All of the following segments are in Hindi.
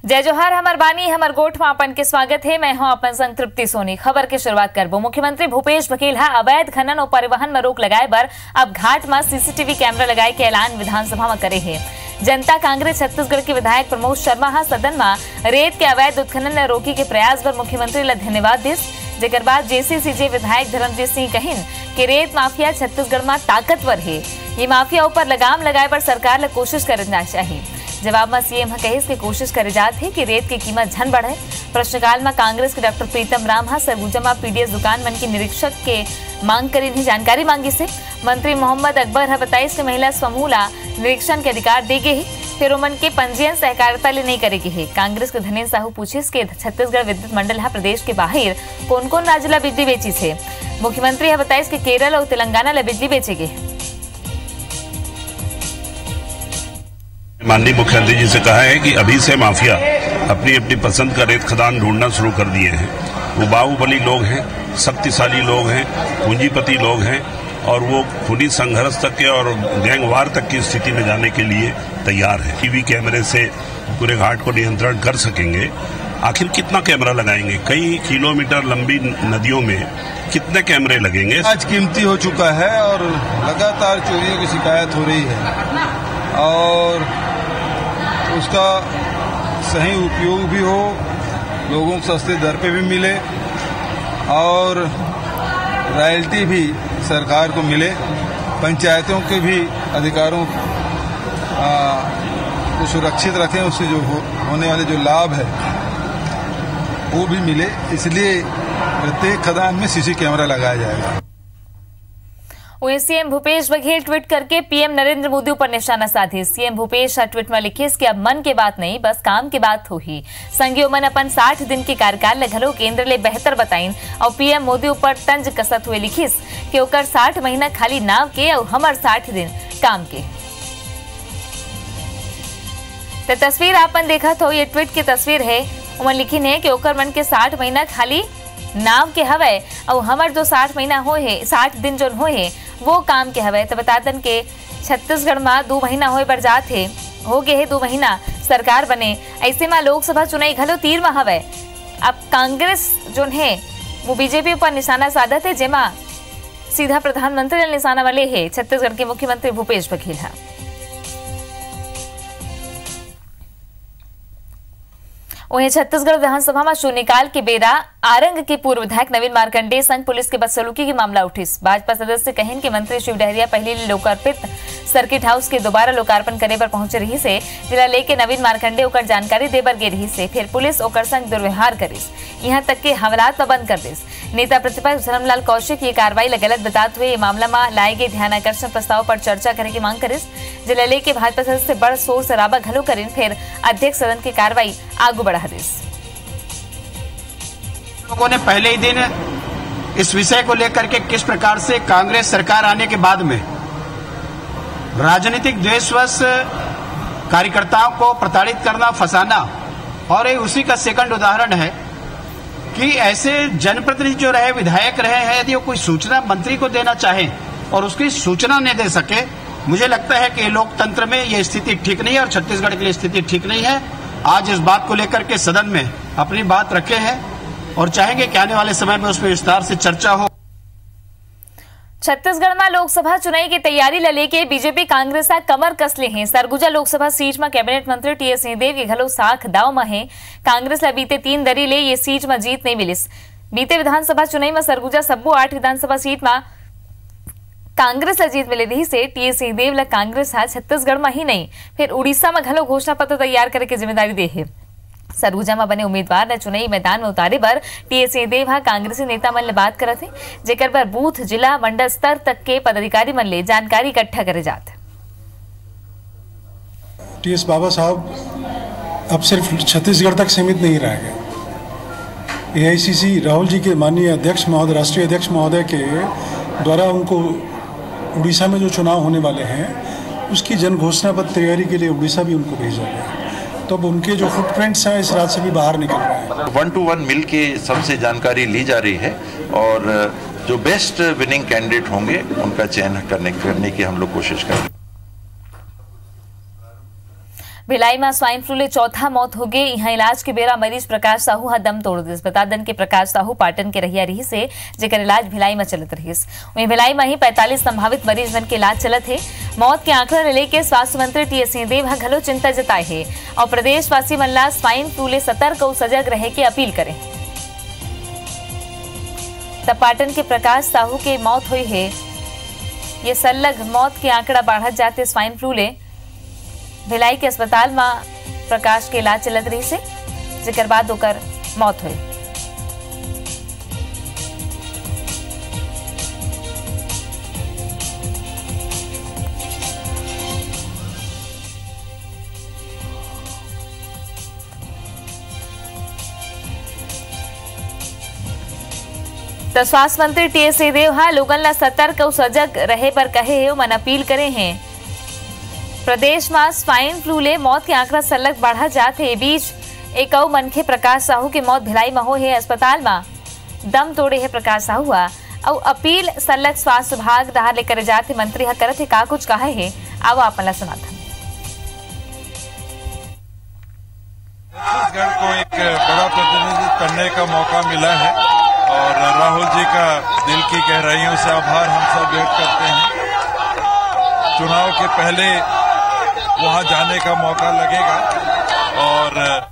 जय जोहार हमर बानी हमर गोठ में अपन के स्वागत है। मैं हूं अपन संग तृप्ति सोनी। खबर के शुरुआत करबो। मुख्यमंत्री भूपेश बघेल अवैध खनन और परिवहन में रोक लगाए बर अब घाट में सीसीटीवी कैमरा लगाए के ऐलान विधानसभा में करे है। जनता कांग्रेस छत्तीसगढ़ के विधायक प्रमोद शर्मा सदन में रेत के अवैध उत्खनन ने रोकी के प्रयास पर मुख्यमंत्री ला धन्यवाद दिस। जेकर बाद जेसीसीजे विधायक धर्मजीत सिंह कहिन कि रेत माफिया छत्तीसगढ़ में ताकतवर है। ये माफिया ऊपर लगाम लगाए पर सरकार ला कोशिश करना चाहिए। जवाब में सीएम कहिस की कोशिश करे जात है कि रेत की कीमत झन बढ़े। प्रश्नकाल में कांग्रेस के डॉक्टर प्रीतम राम सरगुजा में पीडीएस दुकान मन की निरीक्षक के मांग करी जानकारी मांगी से मंत्री मोहम्मद अकबर बताइस कि महिला समूह ला निरीक्षण के अधिकार दे गए फिर उमन के पंजीयन सहकारिता ले नहीं करेगी है। कांग्रेस के धनेश साहू पूछिस के छत्तीसगढ़ विद्युत मंडल प्रदेश के बाहर कौन कौन राज्य ला बिजली बेची है। मुख्यमंत्री बताइस कि केरल और तेलंगाना ला बिजली बेचेगे। माननीय मुख्यमंत्री जी से कहा है कि अभी से माफिया अपनी अपनी पसंद का रेत खदान ढूंढना शुरू कर दिए हैं। वो बाहुबली लोग हैं, शक्तिशाली लोग हैं, पूंजीपति लोग हैं और वो खुली संघर्ष तक के और गैंगवार तक की स्थिति में जाने के लिए तैयार है। टीवी कैमरे से पूरे घाट को नियंत्रण कर सकेंगे। आखिर कितना कैमरा लगाएंगे? कई किलोमीटर लंबी नदियों में कितने कैमरे लगेंगे? आज कीमती हो चुका है और लगातार चोरियों की शिकायत हो रही है और उसका सही उपयोग भी हो, लोगों को सस्ते दर पे भी मिले और रॉयल्टी भी सरकार को मिले, पंचायतों के भी अधिकारों को सुरक्षित रखें, उससे जो होने वाले जो लाभ है वो भी मिले। इसलिए प्रत्येक खदान में सीसी कैमरा लगाया जाएगा। वहीं सीएम भूपेश बघेल ट्वीट करके पीएम नरेंद्र मोदी पर निशाना साधे। सीएम भूपेश ट्वीट में लिखे कि अब मन के बात नहीं बस काम के बात हो ही। संगी मन अपन 60 दिन के कार्यकाल घलो केंद्र ले बेहतर बताइन और पीएम मोदी ऊपर तंज कसत हुए लिखिस कि ओकर 60 महीना खाली नाव के और हमर 60 दिन काम के। तो तस्वीर आपन देखा तो ये ट्वीट की तस्वीर है। उमन लिखिन है कि ओकर मन के 60 महीना खाली नाव के हवे और हमर जो 60 महीना हो है 60 दिन जो हो है वो काम के हवे। तो बतातन के छत्तीसगढ़ में 2 महीना होए बर जात है, हो गए है 2 महीना सरकार बने। ऐसे में लोकसभा चुनाव घलो तीर में हवे। अब कांग्रेस जो है वो बीजेपी पर निशाना साधत है, जेमा सीधा प्रधानमंत्री निशाना वाले है छत्तीसगढ़ के मुख्यमंत्री भूपेश बघेल है। वहीं छत्तीसगढ़ विधानसभा में शून्यकाल के बेरा आरंग के पूर्व विधायक नवीन मार्कंडेय संग पुलिस के बदसलूकी के मामला उठिस। भाजपा सदस्य कहिन कि मंत्री शिव डहरिया पहले लोकार्पित सर्किट हाउस के दोबारा लोकार्पण करे पर पहुंचे रही से जिला लेके नवीन मार्कंडेय ओकर जानकारी देबर गे रही से फिर पुलिस ओकर संग दुर्व्यवहार करिस, यहाँ तक के हवालात बंद कर दिस। नेता प्रतिपक्ष धर्मलाल कौशिक ये कार्रवाई गलत बताते हुए ये मामला में लाए गए ध्यानाकर्षण प्रस्ताव पर चर्चा करने की मांग करिस। जिला लेके भाजपा सदस्य बड़ शोर शराबा घलो करिन फिर अध्यक्ष सदन की कार्रवाई आगू बढ़ा दिस। लोगों ने पहले ही दिन इस विषय को लेकर के किस प्रकार से कांग्रेस सरकार आने के बाद में राजनीतिक द्वेषवश कार्यकर्ताओं को प्रताड़ित करना, फंसाना, और ये उसी का सेकंड उदाहरण है कि ऐसे जनप्रतिनिधि जो रहे, विधायक रहे हैं, यदि वो कोई सूचना मंत्री को देना चाहे और उसकी सूचना नहीं दे सके, मुझे लगता है कि लोकतंत्र में ये स्थिति ठीक नहीं है और छत्तीसगढ़ के लिए स्थिति ठीक नहीं है। आज इस बात को लेकर के सदन में अपनी बात रखे हैं और चाहेंगे कि आने वाले समय में उसमें विस्तार से चर्चा हो। छत्तीसगढ़ में लोकसभा चुनाव की तैयारी ला लेके बीजेपी कांग्रेस कमर कसले हैं। सरगुजा लोकसभा सीट में कैबिनेट मंत्री टीएस सिंहदेव के घलो साख दाव में है। कांग्रेस ला बीते 3 दरी ले ये सीट में जीत नहीं मिलिस। बीते विधानसभा चुनाव में सरगुजा सब्बो 8 विधानसभा सीट में कांग्रेस ला जीत मिले रही से टीएस सिंहदेव ला कांग्रेस छत्तीसगढ़ में ही नहीं फिर उड़ीसा में घलो घोषणा पत्र तैयार करे की जिम्मेदारी दे है। सरगुजा में बने उम्मीदवार ने चुनावी मैदान में उतारे पर टीएस सिंहदेव कांग्रेसी नेता मन ले बात करत है, जेकर पर बूथ जिला मंडल स्तर तक के पदाधिकारी मन ले जानकारी इकट्ठा करे जात। टीएस बाबा साहब अब सिर्फ छत्तीसगढ़ तक सीमित नहीं रह गए। एआईसीसी राहुल जी के माननीय अध्यक्ष महोदय, राष्ट्रीय अध्यक्ष महोदय के द्वारा उनको उड़ीसा में जो चुनाव होने वाले हैं उसकी जन घोषणा पत्र तैयारी के लिए उड़ीसा भी उनको भेजा गया। तो अब उनके जो फुटप्रिंट्स हैं इस राज्य से भी बाहर निकल रहे हैं। 1 to 1 मिल के सबसे जानकारी ली जा रही है और जो बेस्ट विनिंग कैंडिडेट होंगे उनका चयन करने की हम लोग कोशिश करेंगे। भिलाई में स्वाइन फ्लू ले चौथा मौत हो गई। यहाँ इलाज के बेरा मरीज प्रकाश साहू हा दम तोड़ दिस। बता दन के प्रकाश साहू पाटन के रहिया रही से जेकर इलाज भिलाई में चलत रहीस। वहीं भिलाई में ही 45 संभावित मरीज मन के इलाज चलत है। मौत के आंकड़ा ले लेके स्वास्थ्य मंत्री टी.एस. सिंहदेव हा घलो चिंता जताए है और प्रदेशवासी मन ला स्वाइन फ्लू ले सतर्क और सजग रहे के अपील करे। तब पाटन के प्रकाश साहू के मौत हुई है। ये सल्लग मौत के आंकड़ा बढ़त जाते स्वाइन फ्लू ले भिलाई के अस्पताल में प्रकाश के इलाज चलत रही से जेकर बाद होकर मौत हुई। तो स्वास्थ्य मंत्री टी.एस. सिंहदेव हा लोगन ला सतर्क और सजग रहे पर कहे है मन अपील करे हैं। प्रदेश में स्वाइन फ्लू ले मौत के आंकड़ा सलग बढ़ा जाते बीच एक और मनखे प्रकाश साहू की मौत भिलाई में हो है। अस्पताल में दम तोड़े है प्रकाश साहू और अपील सलग स्वास्थ्य विभाग रहा लेकर जाते मंत्री हा करत है का कुछ कहा है अब आप मला सुनाता। छत्तीसगढ़ को एक बड़ा प्रतिनिधित्व करने का मौका मिला है और राहुल जी का दिल की गहराइयों से आभार हम सब व्यक्त करते हैं। चुनाव के पहले वहां जाने का मौका लगेगा और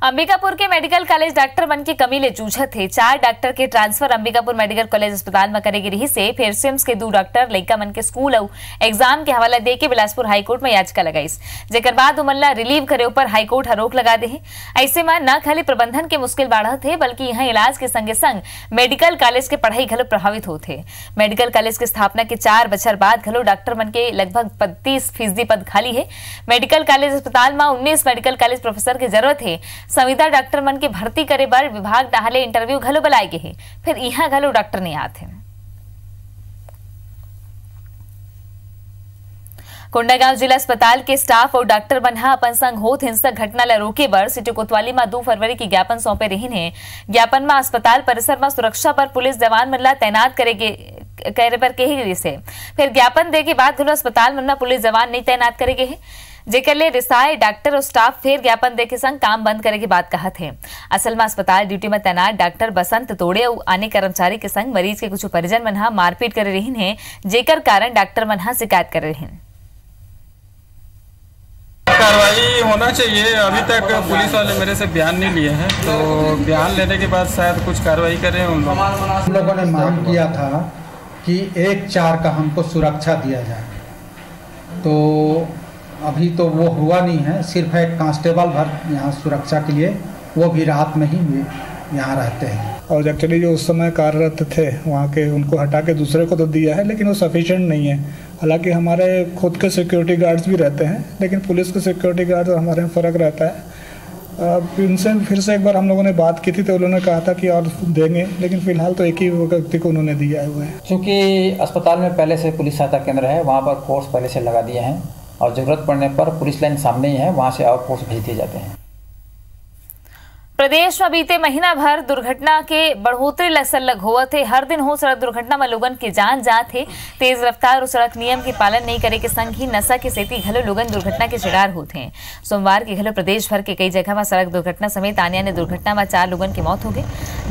अंबिकापुर के मेडिकल कॉलेज डॉक्टर बन की कमी ले जूझत थे। 4 डॉक्टर के ट्रांसफर अंबिकापुर मेडिकल कॉलेज अस्पताल में करेगी रही से फिर सिम्स के 2 डॉक्टर लइका मन के स्कूल और एग्जाम के हवाला दे के बिलासपुर हाईकोर्ट में याचिका लगाई। जेकर बाद उमल्ला रिलीव करे ऊपर हाईकोर्ट रोक लगा दे। ऐसे में न खाली प्रबंधन के मुश्किल बढ़त है बल्कि यहाँ इलाज के संगे संग मेडिकल कॉलेज के पढ़ाई घलो प्रभावित होते। मेडिकल कॉलेज की स्थापना के 4 बछर बाद घलो डॉक्टर मन के लगभग 35% पद खाली है। मेडिकल कॉलेज अस्पताल में 19 मेडिकल कॉलेज प्रोफेसर की जरूरत है। संविदा डॉक्टर मन के भर्ती करे बर विभाग डाले इंटरव्यू घलो बुलाए गए हैं फिर यहाँ घलो डॉक्टर नहीं आते। कोंडागांव जिला अस्पताल के स्टाफ और डॉक्टर बनहा अपन संग होत हिंसक घटना ला रोके बर सिटी कोतवाली में 2 फरवरी की ज्ञापन सौंपे रहीन है। ज्ञापन में अस्पताल परिसर में सुरक्षा पर पुलिस जवान मन ला तैनात करे पर कही से फिर ज्ञापन दे के बाद घलो अस्पताल में पुलिस जवान नहीं तैनात करेगे है जेकर ले रिसाए डॉक्टर और स्टाफ फिर ज्ञापन दे के संग काम बंद करे की बात कहा थे। असल में अस्पताल ड्यूटी में तैनात डॉक्टर बसंत तोड़े और आने कर्मचारी के संग मरीज के कुछ परिजन मनहा मारपीट करे रही है जेकर कारण डॉक्टर मनहा शिकायत कर रहे हैं। कार्रवाई होना चाहिए। अभी तक पुलिस वाले मेरे से बयान नहीं लिए हैं तो बयान लेने के बाद शायद कुछ कार्रवाई करें। उन लोगों ने मांग किया था कि 1-4 का हमको सुरक्षा दिया जाए तो अभी तो वो हुआ नहीं है। सिर्फ एक कांस्टेबल भर यहाँ सुरक्षा के लिए वो भी रात में ही यहाँ रहते हैं। और एक्चुअली जो उस समय कार्यरत थे वहाँ के उनको हटा के दूसरे को तो दिया है लेकिन वो सफिशिएंट नहीं है। हालांकि हमारे खुद के सिक्योरिटी गार्ड्स भी रहते हैं लेकिन पुलिस के सिक्योरिटी गार्ड हमारे में फ़र्क रहता है। इनसे फिर से एक बार हम लोगों ने बात की थी तो उन्होंने कहा था कि और देंगे लेकिन फिलहाल तो एक ही व्यक्ति को उन्होंने दिया हुआ है। क्योंकि अस्पताल में पहले से पुलिस सहायता केंद्र है वहाँ पर फोर्स पहले से लगा दिए हैं और ज़रूरत पड़ने पर पुलिस लाइन सामने ही है वहाँ से और फोर्स भेज दिए जाते हैं। प्रदेश में बीते महीना भर दुर्घटना के बढ़ोतरी लसलग हुआ थे। हर दिन हो सड़क दुर्घटना में लोगन की जान जात है। तेज रफ्तार और सड़क नियम के पालन नहीं करे के संग ही नशा के सेती घलो लोगन दुर्घटना के शिकार होते हैं। सोमवार के घलो प्रदेश भर के कई जगह में सड़क दुर्घटना समेत आने दुर्घटना में 4 लोगन की मौत हो गई।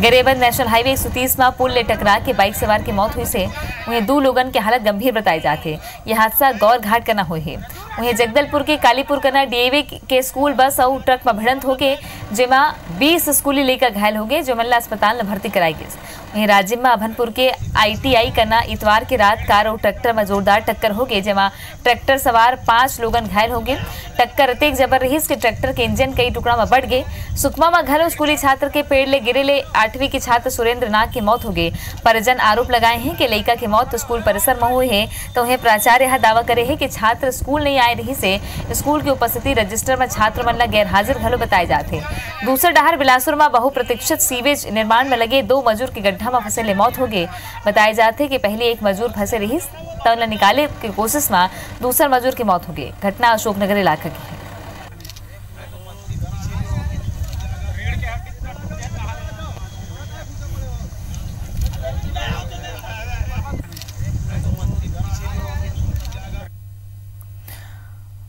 गरेबंद नेशनल हाईवे 130 में पुल ले टकरा के बाइक सवार की मौत हुई से वहीं 2 लोगन की हालत गंभीर बताई जाते। यह हादसा गौर घाट करना हुई है। वहीं जगदलपुर के कालीपुर कना डीएवी के स्कूल बस और ट्रक में भिड़ंत हो गए जेमा 20 स्कूली लेकर घायल हो गए जो मल्ला अस्पताल में भर्ती कराई गई। वहीं राज्य में अभनपुर के ITI कना इतवार की रात कार और ट्रैक्टर में जोरदार टक्कर हो गई जेमा ट्रैक्टर सवार 5 लोगन घायल हो गए। टक्कर अतेक जबर रही कि ट्रैक्टर के इंजन कई टुकड़ा में बढ़ गए। सुकमा में घरों स्कूली छात्र के पेड़ ले गिरे ले 8वीं के छात्र सुरेंद्र नाग की मौत हो गई। परिजन आरोप लगाए हैं कि लड़का की मौत स्कूल परिसर में हुई है तो उन्हें प्राचार्य यह दावा करे है कि छात्र स्कूल नहीं आए रही से स्कूल की उपस्थिति रजिस्टर में छात्र मन गैर हाजिर घलो बताए जाते। दूसरे डहर बिलासपुर में बहुप्रतीक्षित सीवेज निर्माण में लगे 2 मजूर की गड्ढा में फंसे ले मौत हो गई। बताए जाते कि पहले एक मजूर फंसे रही तब निकाले की कोशिश में दूसरा मजूर की मौत हो गई। घटना अशोकनगर इलाका की है।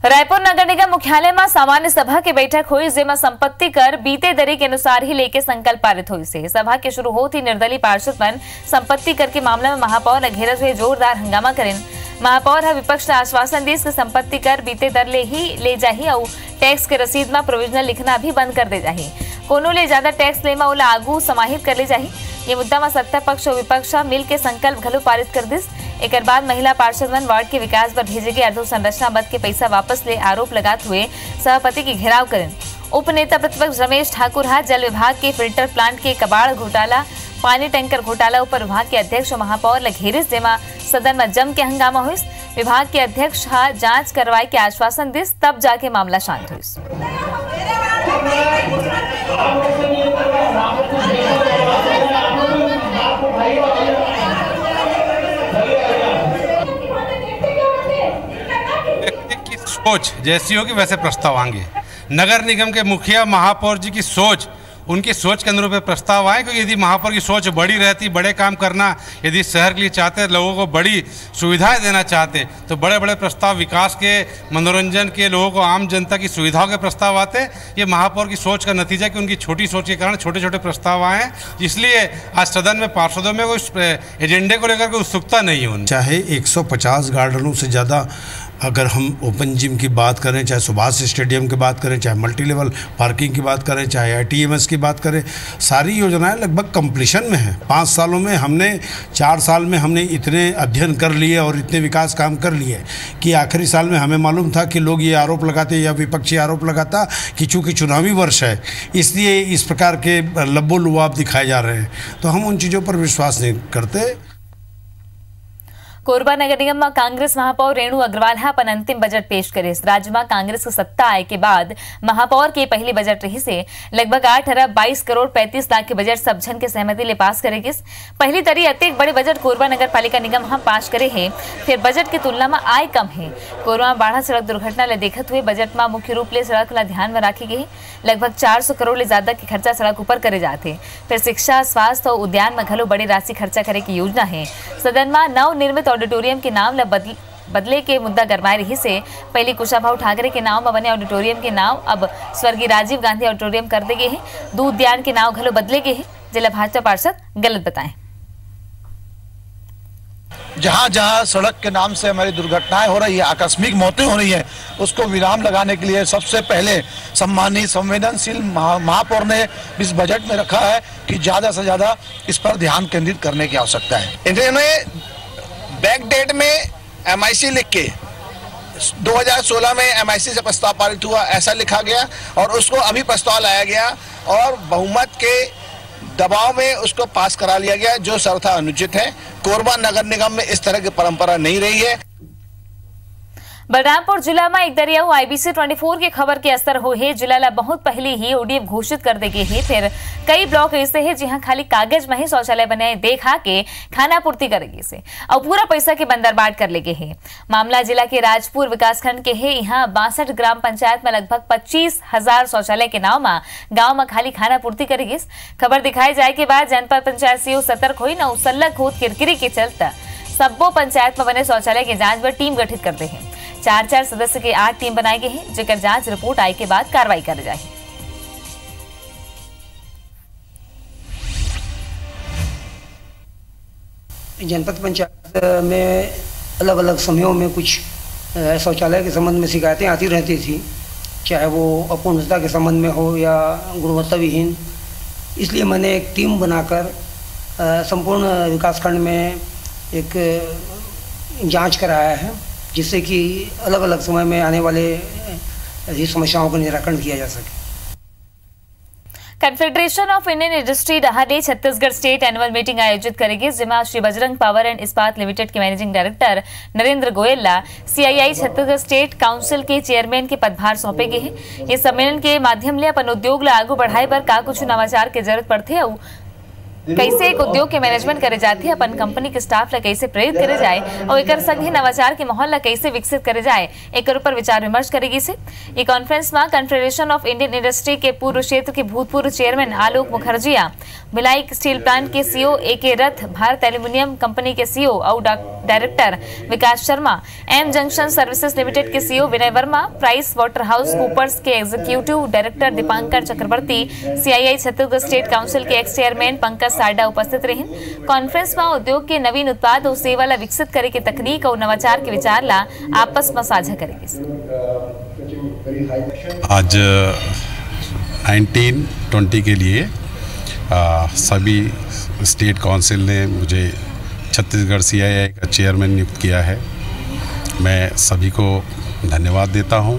रायपुर नगर निगम मुख्यालय में सामान्य सभा की बैठक हुई, जेमा संपत्ति कर बीते दरी के अनुसार ही लेके संकल्प पारित हुई से सभा के शुरू होती निर्दलीय पार्षद मन संपत्ति कर के मामले में महापौर ने घेरत हुए जोरदार हंगामा करें। महापौर है विपक्ष ने आश्वासन दी कि संपत्ति कर बीते दर ले जाही और टैक्स के रसीद में प्रोविजनल लिखना भी बंद कर दे जाही। कोनो ले ज्यादा टैक्स ले में ओला आगू समाहित कर ले जाही। ये मुद्दा में सत्ता पक्ष और विपक्ष मिल के संकल्प घलो पारित कर दिस। एक बाद महिला पार्षद मन वार्ड के विकास पर भेजे गए अधोसंरचना बद के पैसा वापस ले आरोप लगाते हुए सभापति की घेराव करें। उप नेता प्रतिपक्ष रमेश ठाकुर हा जल विभाग के फिल्टर प्लांट के कबाड़ घोटाला, पानी टैंकर घोटाला ऊपर विभाग के अध्यक्ष और महापौर ल घेरिस, जेमा सदन में जम के हंगामा हुई। विभाग के अध्यक्ष हा जांच करवाए के आश्वासन दिस, तब जाके मामला शांत हुई। सोच जैसी होगी वैसे प्रस्ताव आएंगे। नगर निगम के मुखिया महापौर जी की सोच, उनकी सोच के अनुरूप प्रस्ताव आए, क्योंकि यदि महापौर की सोच बड़ी रहती, बड़े काम करना यदि शहर के लिए चाहते, लोगों को बड़ी सुविधाएं देना चाहते, तो बड़े बड़े प्रस्ताव विकास के, मनोरंजन के, लोगों को आम जनता की सुविधाओं के प्रस्ताव आते। ये महापौर की सोच का नतीजा कि उनकी छोटी सोच के कारण छोटे छोटे प्रस्ताव आए हैं। इसलिए आज सदन में पार्षदों में कोई एजेंडे को लेकर कोई उत्सुकता नहीं होनी। चाहे 150 गार्डनों से ज़्यादा अगर हम ओपन जिम की बात करें, चाहे सुभाष स्टेडियम की बात करें, चाहे मल्टी लेवल पार्किंग की बात करें, चाहे ITMS की बात करें, सारी योजनाएं लगभग कंप्लीशन में हैं। 5 सालों में हमने 4 साल में हमने इतने अध्ययन कर लिए और इतने विकास काम कर लिए कि आखिरी साल में हमें मालूम था कि लोग ये आरोप लगाते या विपक्षी आरोप लगाता कि चूँकि चुनावी वर्ष है इसलिए इस प्रकार के लब्बो लुआब दिखाए जा रहे हैं, तो हम उन चीज़ों पर विश्वास नहीं करते। कोरबा नगर निगम में कांग्रेस महापौर रेणु अग्रवाल अपन अंतिम बजट पेश करे। राज्य में कांग्रेस की सत्ता आए के बाद महापौर के पहली बजट रही से लगभग 8 अरब 22 करोड़ 35 लाख के बजट सब जन के सहमति ले पास करेगी। पहली तरी अत्यंत बड़े बजट कोरबा नगर पालिका निगम हम पास करे है, फिर बजट की तुलना में आय कम है। कोरबा में बाढ़ सड़क दुर्घटना ले देखते हुए बजट में मुख्य रूप से सड़क ला ध्यान में रखी गई। लगभग 400 करोड़ ले ज्यादा के खर्चा सड़क ऊपर करे जाते। फिर शिक्षा, स्वास्थ्य और उद्यान में घलो बड़ी राशि खर्चा करे की योजना है। सदन में नव निर्मित ऑडिटोरियम के नाम ला बदले के मुद्दा गरमाए रही से पहले कुशाभाऊ ठाकरे के नाम में बने ऑडिटोरियम के नाम अब स्वर्गीय राजीव गांधी ऑडिटोरियम कर दे गए हैं। दूध उद्यान के नाम घलो बदले गए हैं, जिला भाजपा पार्षद गलत बताएं। जहाँ जहाँ सड़क के नाम से हमारी दुर्घटनाएं हो रही है, आकस्मिक मौतें हो रही है, उसको विराम लगाने के लिए सबसे पहले सम्मानित संवेदनशील महापौर ने इस बजट में रखा है कि ज्यादा से ज्यादा इस पर ध्यान केंद्रित करने की आवश्यकता है। इन्होंने बैक डेट में MIC लिख के 2016 में MIC से प्रस्ताव पारित हुआ ऐसा लिखा गया और उसको अभी प्रस्ताव लाया गया और बहुमत के दबाव में उसको पास करा लिया गया, जो सर्वथा अनुचित है। कोरबा नगर निगम में इस तरह की परंपरा नहीं रही है। बलरामपुर जिला में एक दरियाऊ IBC 24 की खबर के असर हो है। जिला ला बहुत पहले ही ODF घोषित कर देगी है। फिर कई ब्लॉक ऐसे हैं जहां खाली कागज में ही शौचालय बनाए देखा के खाना पूर्ति करेगी से और पूरा पैसा के बंदरबाट कर लेगे है। मामला जिला के राजपुर विकासखंड के है। यहाँ 62 ग्राम पंचायत में लगभग 25,000 शौचालय के नाव में गाँव में खाली खाना पूर्ति करेगी। खबर दिखाई जाए के बाद जनपद पंचायत सीओ सतर्क हुई न उसल्लक होत किरकिरी के चलते सब्बो पंचायत में बने शौचालय की जांच पर टीम गठित करते हैं। 4 सदस्य के 8 टीम बनाई गई है, जेकर जांच रिपोर्ट आई के बाद कार्रवाई कर जाए। जनपद पंचायत में अलग अलग समयों में कुछ शौचालय के संबंध में शिकायतें आती रहती थी, चाहे वो अपूर्णता के संबंध में हो या गुणवत्ता विहीन। इसलिए मैंने एक टीम बनाकर संपूर्ण विकासखंड में एक जांच कराया है, जिससे कि अलग अलग समय में आने वाले समस्याओं का निराकरण किया जा सके। कन्फेडरेशन ऑफ इंडियन इंडस्ट्री डहाडी छत्तीसगढ़ स्टेट एनुअल मीटिंग आयोजित करेगी, जिसमें Shri Bajrang power and Ispat limited के managing director Narendra Goyal CII Chhattisgarh state council के चेयरमैन के पदभार सौंपे गए हैं। इस सम्मेलन के माध्यम ले अपन उद्योग ला आगू बढ़ाए पर का कुछ नवाचार के जरूरत पड़ते कैसे एक उद्योग के मैनेजमेंट करे जाती है, अपन कंपनी के स्टाफ ला कैसे प्रेरित करे जाए और एक संग ही नवाचार के माहौल ला कैसे विकसित करे जाए, एक ऊपर विचार विमर्श करेगी से। ये कॉन्फ्रेंस में कन्फेडरेशन ऑफ इंडियन इंडस्ट्री के पूर्व क्षेत्र के भूतपूर्व chairman Alok Mukherjia, Bhilai steel plant के CEO A K. Rath, Bharat aluminium company के सीईओ और director Vikas Sharma, M junction services limited के CEO Vinay Verma, Pricewaterhouse Coopers के executive director Dipankar Chakraborty, CII Chhattisgarh state council के एक्स चेयरमैन पंकज साडा उपस्थित रहे। कॉन्फ्रेंस में उद्योग के नवीन उत्पाद और सेवा ला विकसित करे के तकनीक और नवाचार के विचार ला आपस में साझा करेंगे। आज 1920 के लिए सभी स्टेट काउंसिल ने मुझे छत्तीसगढ़ सीआईआई का चेयरमैन नियुक्त किया है। मैं सभी को धन्यवाद देता हूं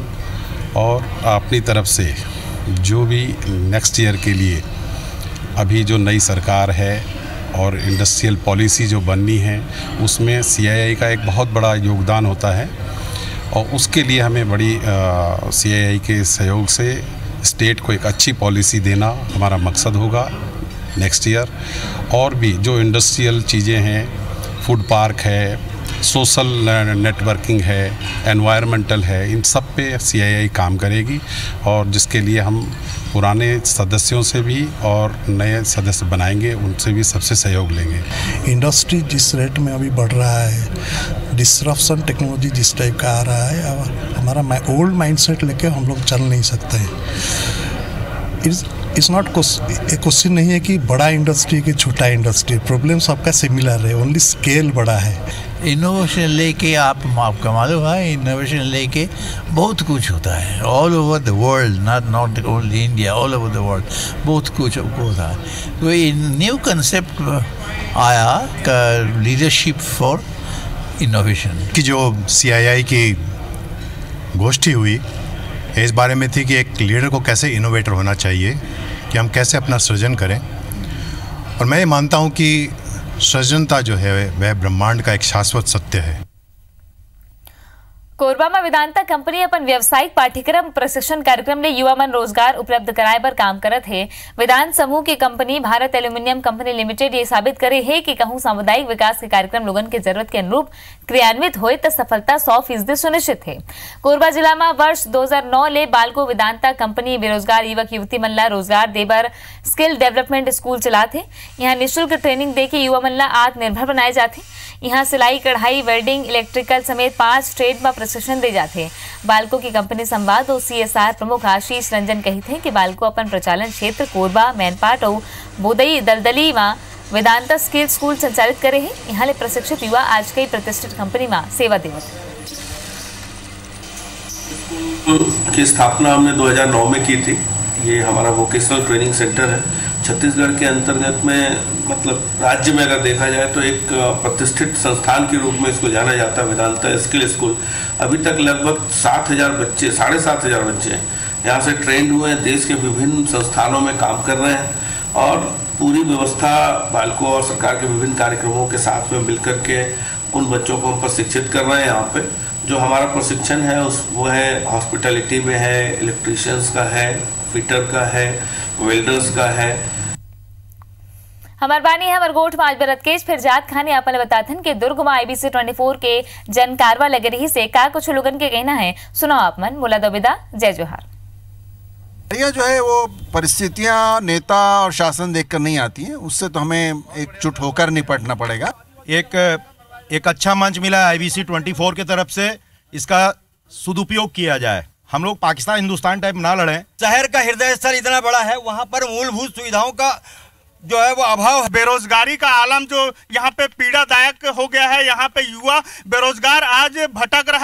और अपनी तरफ से जो भी नेक्स्ट ईयर के लिए अभी जो नई सरकार है और इंडस्ट्रियल पॉलिसी जो बननी है उसमें सीआईआई का एक बहुत बड़ा योगदान होता है और उसके लिए हमें बड़ी सीआईआई के सहयोग से स्टेट को एक अच्छी पॉलिसी देना हमारा मकसद होगा नेक्स्ट ईयर। और भी जो इंडस्ट्रियल चीज़ें हैं, फूड पार्क है, सोशल नेटवर्किंग है, एनवायरमेंटल है, इन सब पे सीआईआई काम करेगी और जिसके लिए हम पुराने सदस्यों से भी और नए सदस्य बनाएंगे, उनसे भी सबसे सहयोग लेंगे। इंडस्ट्री जिस रेट में अभी बढ़ रहा है, डिस्ट्रप्शन टेक्नोलॉजी जिस टाइप का आ रहा है, अब हमारा ओल्ड माइंडसेट लेके हम लोग चल नहीं सकते हैं। इट्स नॉट क्वेश्चन नहीं है कि बड़ा इंडस्ट्री कि छोटा इंडस्ट्री, प्रॉब्लम सबका सिमिलर है, ओनली स्केल बड़ा है। इनोवेशन लेके आपका मालूम है, इनोवेशन लेके बहुत कुछ होता है all over the world, not only India, all over the world बहुत कुछ होता है। तो ये न्यू कंसेप्ट आया का लीडरशिप फॉर इनोवेशन की जो सीआईआई की गोष्ठी हुई इस बारे में थी कि एक लीडर को कैसे इनोवेटर होना चाहिए, कि हम कैसे अपना सृजन करें। और मैं ये मानता हूँ कि सृजनता जो है वह ब्रह्मांड का एक शाश्वत सत्य है। कोरबा में वेदांता कंपनी अपन व्यावसायिक पाठ्यक्रम प्रशिक्षण कार्यक्रम ले युवा मन रोजगार उपलब्ध कराए पर काम करत है। वेदांत समूह की company Bharat aluminium company limited ये साबित करे है कि कहूं सामुदायिक विकास के कार्यक्रम लोगन के जरूरत के अनुरूप क्रियान्वित होए तो सफलता 100% सुनिश्चित है। कोरबा जिला में वर्ष 2009 ले बालको वेदांता कंपनी बेरोजगार युवक युवती मन ला रोजगार देबर स्किल डेवलपमेंट स्कूल चलाते। यहाँ निःशुल्क ट्रेनिंग दे के युवा मन ला आत्मनिर्भर बनाए जाते। यहाँ सिलाई, कढ़ाई, वेल्डिंग, इलेक्ट्रिकल समेत 5 ट्रेड में प्रशिक्षण दे जाते। बालको की कंपनी संवाद और सीएसआर प्रमुख आशीष रंजन कही थे कि बालको अपन प्रचालन क्षेत्र कोरबा, मैनपाट और बोदई दलदली में वेदांता स्किल स्कूल संचालित करे है। यहाँ ले प्रशिक्षित युवा आज कई प्रतिष्ठित कंपनी में सेवा देवत। की स्थापना हमने 2009 में की थी। ये हमारा वोकेशनल ट्रेनिंग सेंटर है छत्तीसगढ़ के अंतर्गत में, मतलब राज्य में अगर देखा जाए तो एक प्रतिष्ठित संस्थान के रूप में इसको जाना जाता है, वेदांता स्किल स्कूल। अभी तक लगभग 7,000 बच्चे, 7,500 बच्चे यहाँ से ट्रेंड हुए हैं, देश के विभिन्न संस्थानों में काम कर रहे हैं और पूरी व्यवस्था बालको और सरकार के विभिन्न कार्यक्रमों के साथ में मिलकर के उन बच्चों को हम प्रशिक्षित कर रहे हैं। यहाँ पे जो हमारा प्रशिक्षण है वो है हॉस्पिटलिटी में है, इलेक्ट्रीशियंस का है, फिटर का है, वेल्डर्स का है। हमार बानी है मरगोट में आज बरत केस फिर जात खाने आपने बताथन के दुर्ग में IBC 24 के जन कारवा लगे रही से का कुछ लोगन के कहना है, सुनाओ आप मन। मुला दोबिदा, जय जोहार। जो है वो परिस्थितियां नेता और शासन देखकर नहीं आती हैं, उससे तो हमें एकजुट होकर निपटना पड़ेगा। एक अच्छा मंच मिला है IBC 24 की तरफ से, इसका सदुपयोग किया जाए। हम लोग पाकिस्तान हिंदुस्तान टाइप ना लड़ें। शहर का हृदय स्थल इतना बड़ा है, वहाँ पर मूलभूत सुविधाओं का जो है वो अभाव। बेरोजगारी का आलम जो यहाँ पे पीड़ादायक हो गया है, यहाँ पे युवा बेरोजगार आज भटक रहा